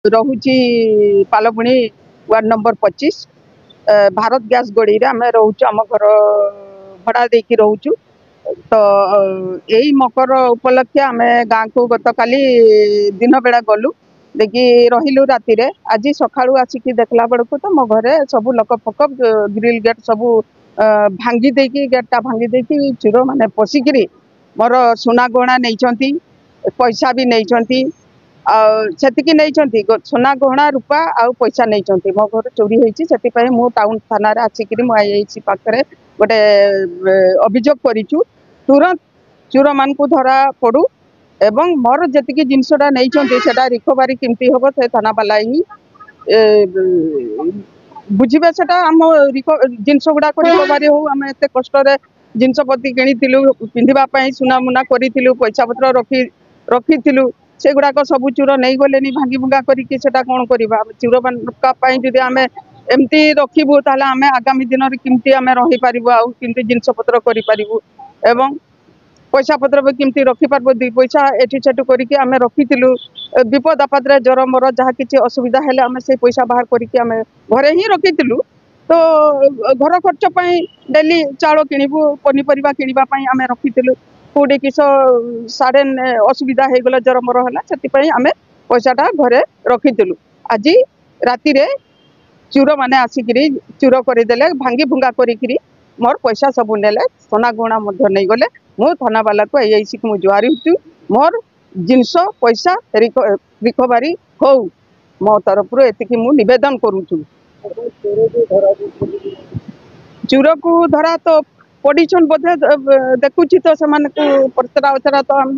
रहुची पालपुणी ward number 25 Bharat gas गड़ी आम रोचु आम घर भड़ा देकी रोचु तो यही मकर उपलक्षे आम गाँ को गत काली दिन बेला गलु देखी रहिलु राति रे आज सकाळु आसिकी देखला बेलू तो मो घरे सब लक फक ग्रिल गेट सब भांगी देकी गेटा भांगी देकी चोर माने पशिकी मोर सुना गहना नहीं पैसा भी नहीं से सोना गहना रूपा आ पैसा नहीं मो घर चोरी होती से मु टाउन थाना आसिक मुझे पाखे गोटे अभियोग करूँ तुरंत चोर मान को धरा पड़ू एवं मोर जी जिनसटा नहीं रिकवरी केमती हम से थाना वाला ही बुझे से जिनस गुड़ाक रिकवरी हो आम एत कष्ट जिनसपति किणी पिंधापी सुना मुना करूँ पैसा पत्र रखी से गुड़ाक सब चोर नहीं गले भांगी भुंगा करके कौन करवा चोर मानी आम एमती रखू ताले आम आगामी दिन में केमती आम रहीपर आमती जिनसपत्र करूँ एवं पैसा पत्र भी केमती रखिपार दुई पैसा एठी सेठू करके आम रखी विपद आपद जर मोर जहाँ किसी असुविधा है आम से पैसा बाहर करके आम घरे ही रखी तो घर खर्च डेली चाउल किणु पनीपरिया किणापी आम रखी कौटे किस साडेन असुविधा हो गला जर मोर है से आम पैसाटा घरे रखी आज राति चोर मैंने आसिक चोर करदे भांगी भुंगा करी मोर पैसा सब नेले सोना गहना नहीं गले मु थाना वाला को यही मुझे जुआरी हूँ मोर जिनस पैसा रिकवरी हो मो तरफ एति मु निवेदन करुचु चोर को धरा तो पड़ीछन बोधे देखुची तो से पचरा उचरा तो आम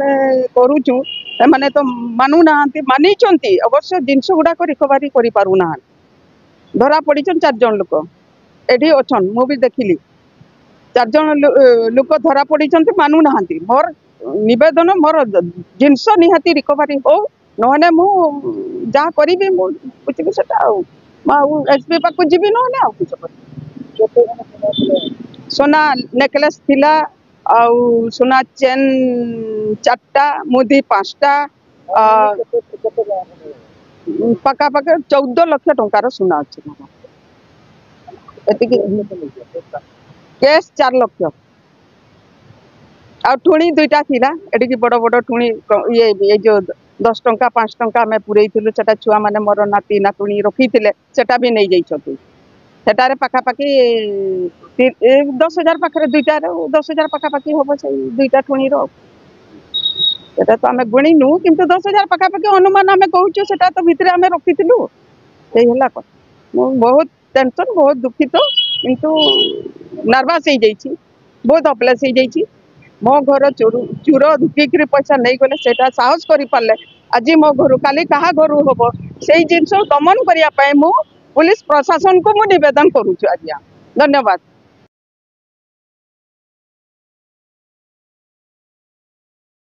करुचु मैंने तो मानु ना मानी अवश्य जिनस गुड़ाक रिकवरी करूना धरा पड़ीछन 4 जन लोक एठी अच्छन मु भी देखिली 4 जन लोक धरा पड़ी मानु ना मोर निवेदन मोर जिनस निहाती रिकवरी हो नहने मु जहाँ करी बुझी से एसपी पाक जी ना सोना नेकलेस थिला आउ सोना चेन 4टा मुदी 5टा पका पका 14 लाख टंकार सोना अच्छी कैश 4 लाख आ ठुणी 2टा थिला एटी बड़ बड़ ठुणी ये जो 10 टंका 5 टंका आम पूरे से छुआ मैंने मोर नाती नातुणी रखी सेटा भी नहीं जाइए सेटारे पाखापाखि 10,000 पाखे 2टार 10,000 पाखापाखि हम से 2टा ठुणी रोटा तो आम गुणीनु किंतु 10,000 पाखापाखि अनुमान आम कहूँ से तो भितर आम रखी है बहुत टेंशन बहुत दुखित किंतु नर्वस हो जाइए बहुत अपलेस हो जाइए मो घर चोर ढुकिक पैसा नहीं गले से साहस कर पारे आज मो घर काली क्या घर हम से जिन दमन करने पुलिस प्रशासन को मुझे निवेदन करुच्छु आज धन्यवाद।